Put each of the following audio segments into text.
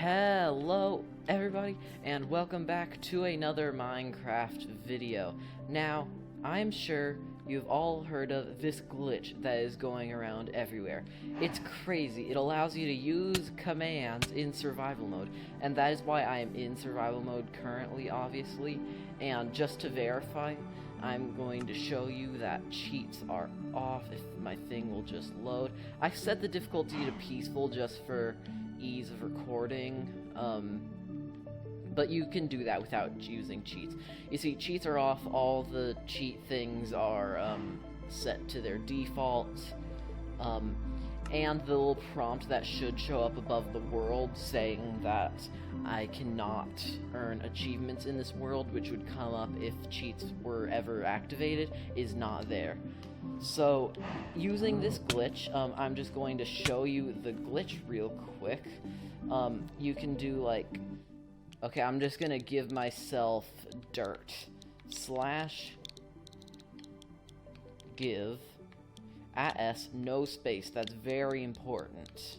Hello everybody, and welcome back to another Minecraft video. Now, I'm sure you've all heard of this glitch that is going around everywhere. It's crazy. It allows you to use commands in survival mode, and that is why I am in survival mode currently, obviously. And just to verify, I'm going to show you that cheats are off if my thing will just load. I set the difficulty to peaceful just for ease of recording, but you can do that without using cheats. You see, cheats are off, all the cheat things are set to their default, and the little prompt that should show up above the world saying that I cannot earn achievements in this world, which would come up if cheats were ever activated, is not there. So, using this glitch, I'm just going to show you the glitch real quick. You can do like, okay, I'm just gonna give myself dirt / give @s no space. That's very important.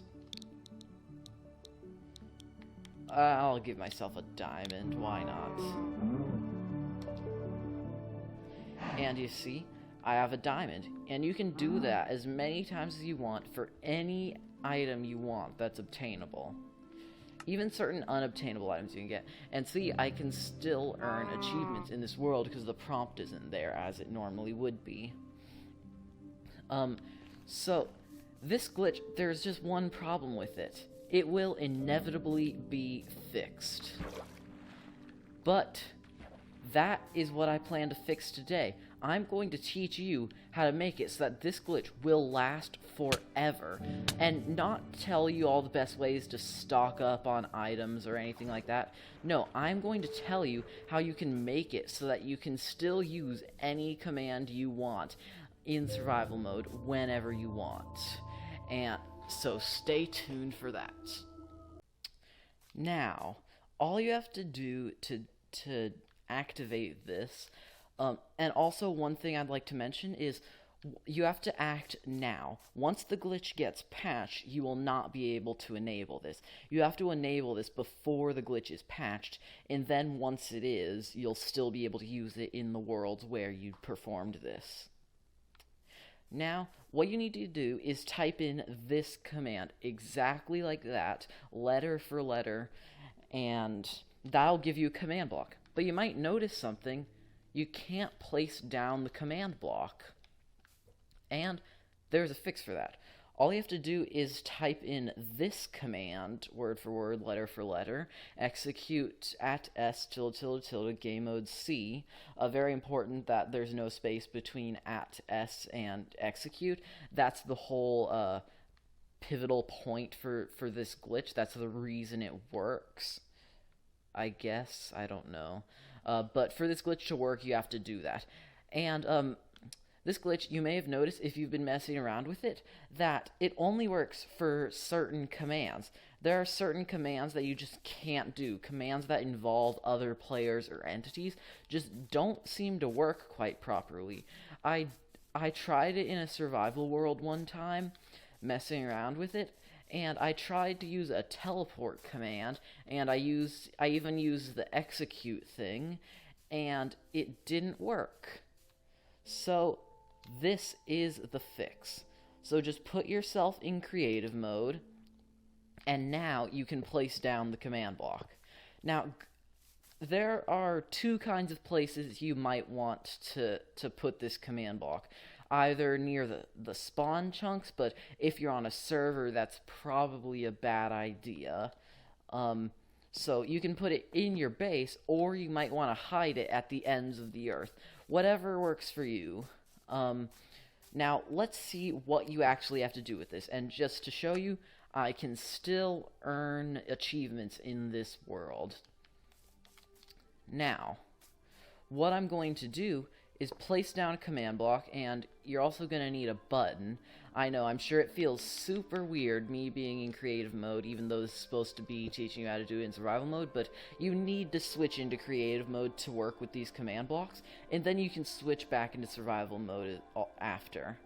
I'll give myself a diamond, why not? And you see, I have a diamond, and you can do that as many times as you want for any item you want that's obtainable. Even certain unobtainable items you can get. And see, I can still earn achievements in this world because the prompt isn't there as it normally would be. So, this glitch, there's just one problem with it. It will inevitably be fixed. But that is what I plan to fix today. I'm going to teach you how to make it so that this glitch will last forever, and not tell you all the best ways to stock up on items or anything like that. No, I'm going to tell you how you can make it so that you can still use any command you want in survival mode whenever you want. And so stay tuned for that. Now, all you have to do to activate this, and also one thing I'd like to mention is you have to act now. Once the glitch gets patched, you will not be able to enable this. You have to enable this before the glitch is patched, and then once it is, you'll still be able to use it in the worlds where you performed this. Now, what you need to do is type in this command exactly like that, letter for letter, and that'll give you a command block. But you might notice something. You can't place down the command block. And there's a fix for that. All you have to do is type in this command, word for word, letter for letter, execute @s tilde game mode C. Very important that there's no space between @s and execute. That's the whole pivotal point for this glitch. That's the reason it works, I guess. I don't know. But for this glitch to work, you have to do that. And this glitch, you may have noticed if you've been messing around with it, that it only works for certain commands. There are certain commands that you just can't do. Commands that involve other players or entities just don't seem to work quite properly. I tried it in a survival world one time, messing around with it, and I tried to use a teleport command, and I even used the execute thing, and it didn't work. So this is the fix. So just put yourself in creative mode, and now you can place down the command block. Now, there are two kinds of places you might want to put this command block. Either near the spawn chunks, but if you're on a server, that's probably a bad idea. So you can put it in your base, or you might want to hide it at the ends of the earth. Whatever works for you. Now, let's see what you actually have to do with this. And just to show you, I can still earn achievements in this world. Now, what I'm going to do is place down a command block, and you're also going to need a button. I know, I'm sure it feels super weird, me being in creative mode, even though this is supposed to be teaching you how to do it in survival mode, but you need to switch into creative mode to work with these command blocks, and then you can switch back into survival mode after.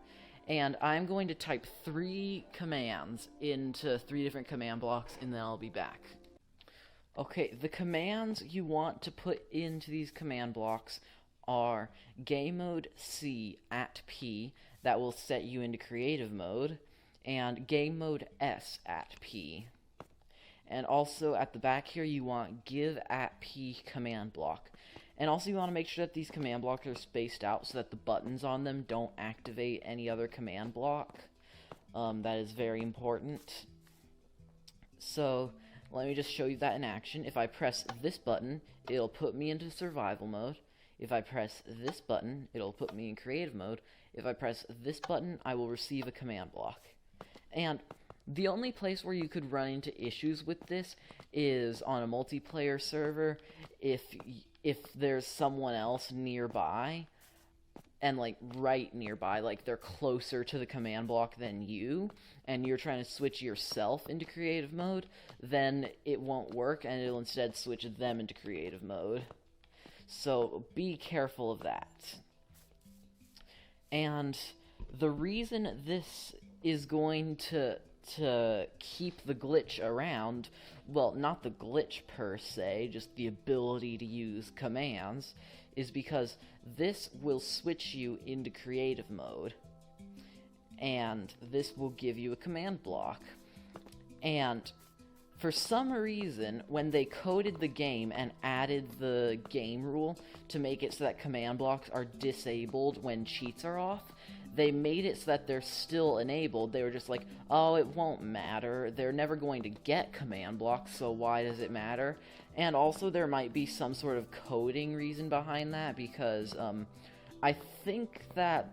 And I'm going to type 3 commands into 3 different command blocks, and then I'll be back. Okay, the commands you want to put into these command blocks are game mode C at P, that will set you into creative mode, and game mode S at P. And also at the back here, you want give at P command block. And also you want to make sure that these command blocks are spaced out so that the buttons on them don't activate any other command block. That is very important. So let me just show you that in action. If I press this button, it'll put me into survival mode. If I press this button, it'll put me in creative mode. If I press this button, I will receive a command block. And the only place where you could run into issues with this is on a multiplayer server if there's someone else nearby, and like right nearby, like they're closer to the command block than you, and you're trying to switch yourself into creative mode, then it won't work and it'll instead switch them into creative mode. So be careful of that. And the reason this is going to keep the glitch around, well, not the glitch per se, just the ability to use commands, is because this will switch you into creative mode, and this will give you a command block. And for some reason, when they coded the game and added the game rule to make it so that command blocks are disabled when cheats are off, they made it so that they're still enabled. They were just like, oh, it won't matter. They're never going to get command blocks, so why does it matter? And also there might be some sort of coding reason behind that, because I think that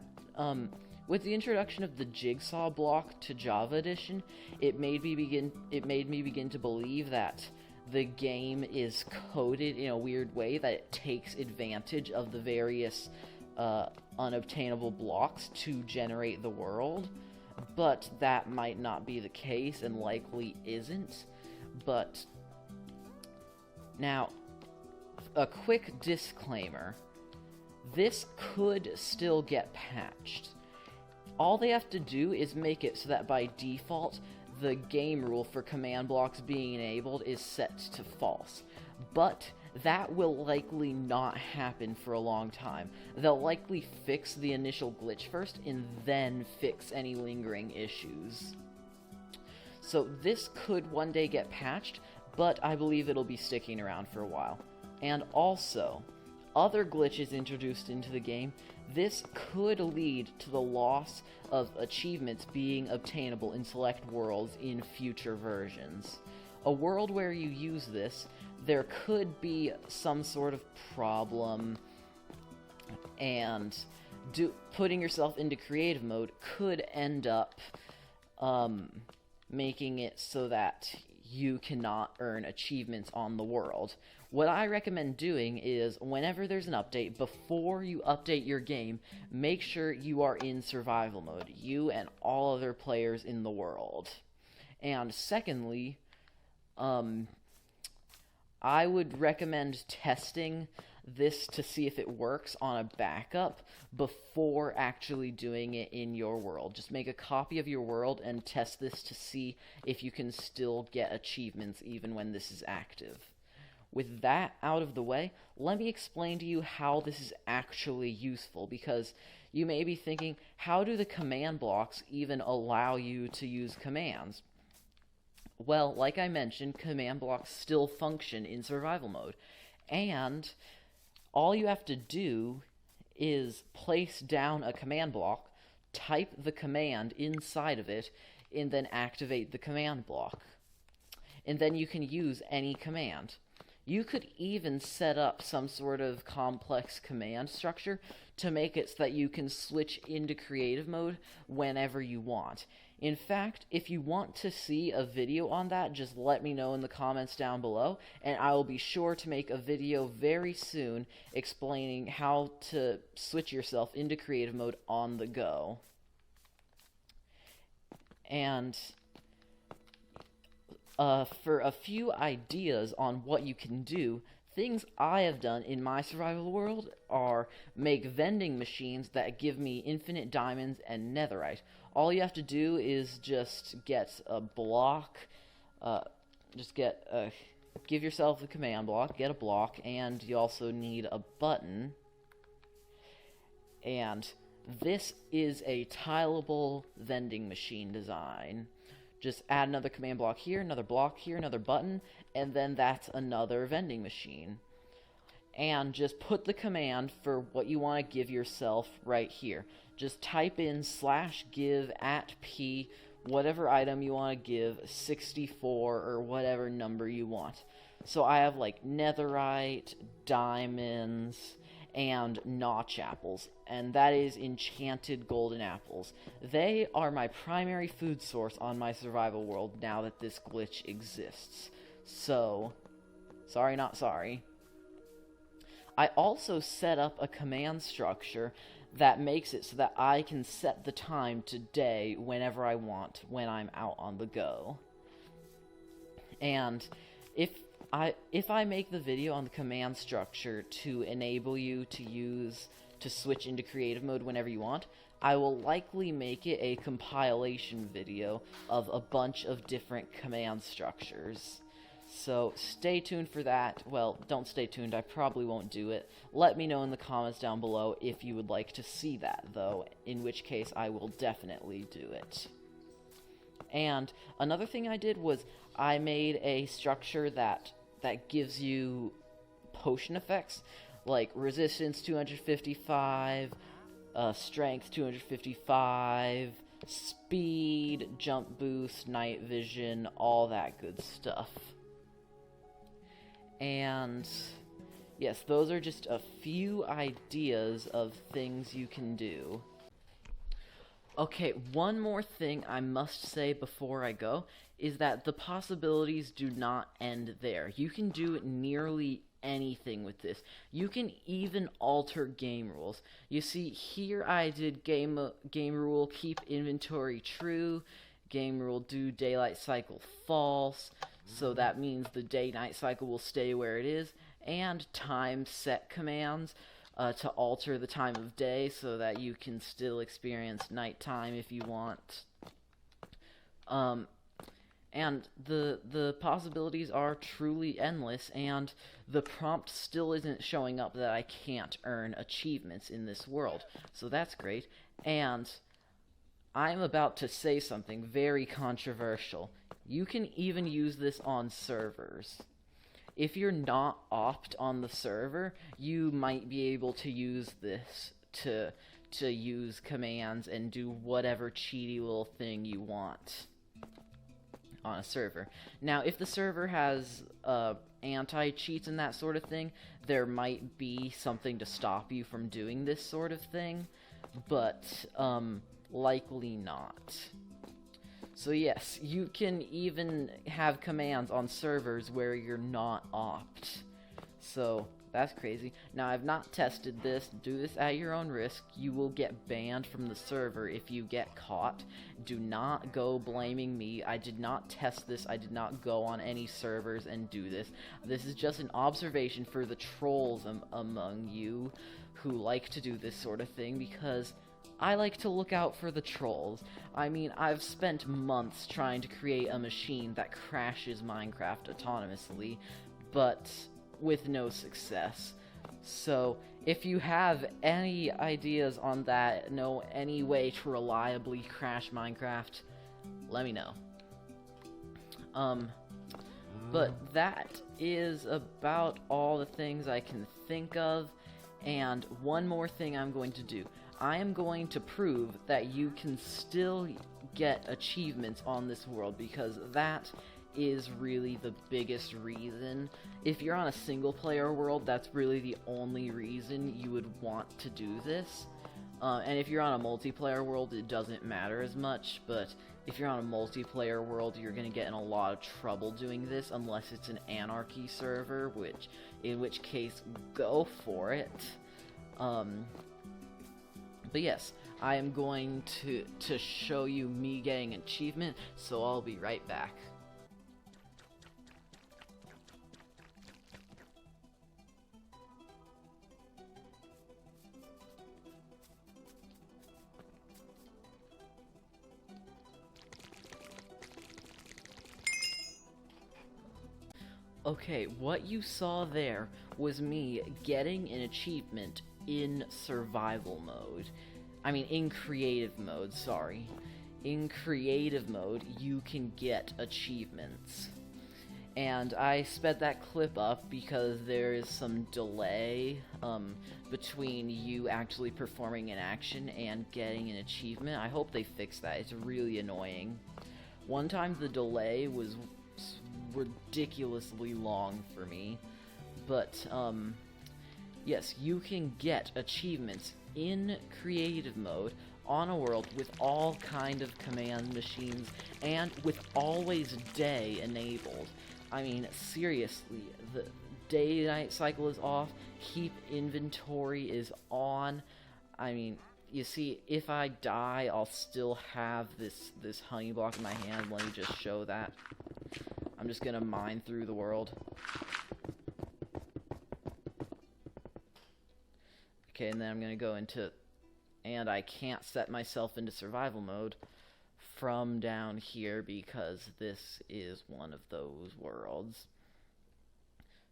with the introduction of the jigsaw block to Java Edition, it made me begin to believe that the game is coded in a weird way that it takes advantage of the various unobtainable blocks to generate the world, but that might not be the case and likely isn't. But now, a quick disclaimer: this could still get patched. All they have to do is make it so that by default the game rule for command blocks being enabled is set to false, but that will likely not happen for a long time. They'll likely fix the initial glitch first and then fix any lingering issues. So this could one day get patched, but I believe it'll be sticking around for a while. And also, other glitches introduced into the game, this could lead to the loss of achievements being obtainable in select worlds in future versions. A world where you use this, there could be some sort of problem, and putting yourself into creative mode could end up making it so that you cannot earn achievements on the world. What I recommend doing is, whenever there's an update, before you update your game, make sure you are in survival mode, you and all other players in the world. And secondly, I would recommend testing this to see if it works on a backup before actually doing it in your world. Just make a copy of your world and test this to see if you can still get achievements even when this is active. With that out of the way, let me explain to you how this is actually useful, because you may be thinking, how do the command blocks even allow you to use commands? Well, like I mentioned, command blocks still function in survival mode, and all you have to do is place down a command block, type the command inside of it, and then activate the command block. And then you can use any command. You could even set up some sort of complex command structure to make it so that you can switch into creative mode whenever you want. In fact, if you want to see a video on that, just let me know in the comments down below, and I will be sure to make a video very soon explaining how to switch yourself into creative mode on the go. And for a few ideas on what you can do, things I have done in my survival world are make vending machines that give me infinite diamonds and netherite. All you have to do is just get a block, just get a give yourself the command block, get a block, and you also need a button. And this is a tileable vending machine design. Just add another command block here, another block here, another button, and then that's another vending machine. And just put the command for what you want to give yourself right here. Just type in /give @p, whatever item you want to give, 64 or whatever number you want. So I have like netherite, diamonds, and notch apples, and that is enchanted golden apples. They are my primary food source on my survival world now that this glitch exists. So, sorry not sorry. I also set up a command structure that makes it so that I can set the time to day whenever I want when I'm out on the go. And if I make the video on the command structure to enable you to switch into creative mode whenever you want, I will likely make it a compilation video of a bunch of different command structures. So stay tuned for that. Well, don't stay tuned, I probably won't do it. Let me know in the comments down below if you would like to see that, though, in which case I will definitely do it. And another thing I did was I made a structure that gives you potion effects, like resistance 255, strength 255, speed, jump boost, night vision, all that good stuff. And yes, those are just a few ideas of things you can do. Okay, one more thing I must say before I go is that the possibilities do not end there. You can do nearly anything with this. You can even alter game rules. You see, here I did game rule keep inventory true, game rule do daylight cycle false, so that means the day-night cycle will stay where it is, and time set commands to alter the time of day so that you can still experience nighttime if you want. And the possibilities are truly endless, and the prompt still isn't showing up that I can't earn achievements in this world, so that's great. And I'm about to say something very controversial. You can even use this on servers. If you're not opt on the server, you might be able to use this to use commands and do whatever cheaty little thing you want on a server. Now, if the server has anti-cheats and that sort of thing, there might be something to stop you from doing this sort of thing, but likely not. So yes, you can even have commands on servers where you're not opt. So that's crazy. Now, I've not tested this. Do this at your own risk. You will get banned from the server if you get caught. Do not go blaming me. I did not test this. I did not go on any servers and do this. This is just an observation for the trolls among you who like to do this sort of thing, because I like to look out for the trolls. I mean, I've spent months trying to create a machine that crashes Minecraft autonomously, but with no success. So, if you have any ideas on that, know any way to reliably crash Minecraft, let me know. But that is about all the things I can think of, and one more thing I'm going to do. I am going to prove that you can still get achievements on this world, because that is really the biggest reason. If you're on a single player world, that's really the only reason you would want to do this. And if you're on a multiplayer world, it doesn't matter as much, but if you're on a multiplayer world, you're going to get in a lot of trouble doing this, unless it's an anarchy server, in which case, go for it. But yes, I am going to show you me getting an achievement, so I'll be right back. Okay, what you saw there was me getting an achievement in survival mode. I mean, in creative mode, sorry. In creative mode, you can get achievements. And I sped that clip up because there is some delay between you actually performing an action and getting an achievement. I hope they fix that. It's really annoying. One time the delay was ridiculously long for me, but yes, you can get achievements in creative mode on a world with all kind of command machines and with always day enabled. I mean, seriously, the day-night cycle is off, keep inventory is on. I mean, you see, if I die, I'll still have this honey block in my hand. Let me just show that. I'm just gonna mine through the world. Okay, and then I'm gonna go into... And I can't set myself into survival mode from down here because this is one of those worlds.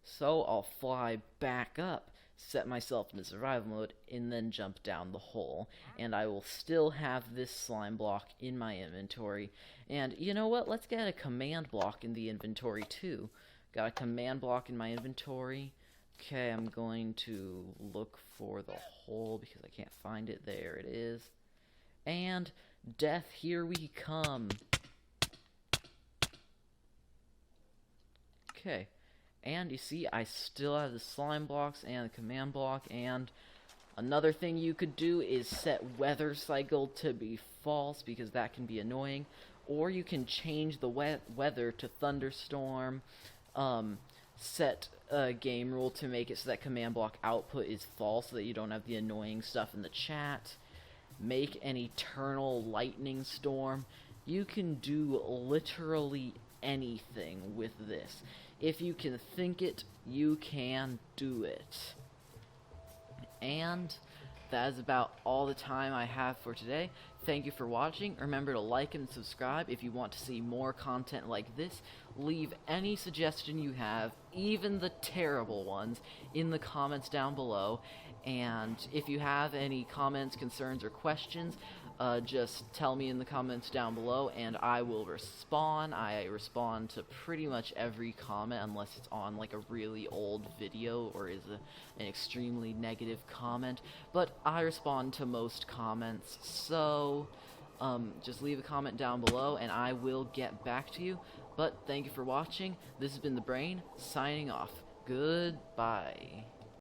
So I'll fly back up, set myself into survival mode, and then jump down the hole. And I will still have this slime block in my inventory. And you know what? Let's get a command block in the inventory too. Got a command block in my inventory. Okay, I'm going to look for the hole because I can't find it. There it is. And death, here we come. Okay, and you see I still have the slime blocks and the command block, and another thing you could do is set weather cycle to be false because that can be annoying, or you can change the weather to thunderstorm, set a game rule to make it so that command block output is false so that you don't have the annoying stuff in the chat. Make an eternal lightning storm. You can do literally anything with this. If you can think it, you can do it. And that is about all the time I have for today. Thank you for watching. Remember to like and subscribe if you want to see more content like this. Leave any suggestion you have, even the terrible ones, in the comments down below. And if you have any comments, concerns, or questions, just tell me in the comments down below and I will respond. I respond to pretty much every comment unless it's on like a really old video or is an extremely negative comment, but I respond to most comments, so just leave a comment down below and I will get back to you. But thank you for watching. This has been The Brain, signing off. Goodbye.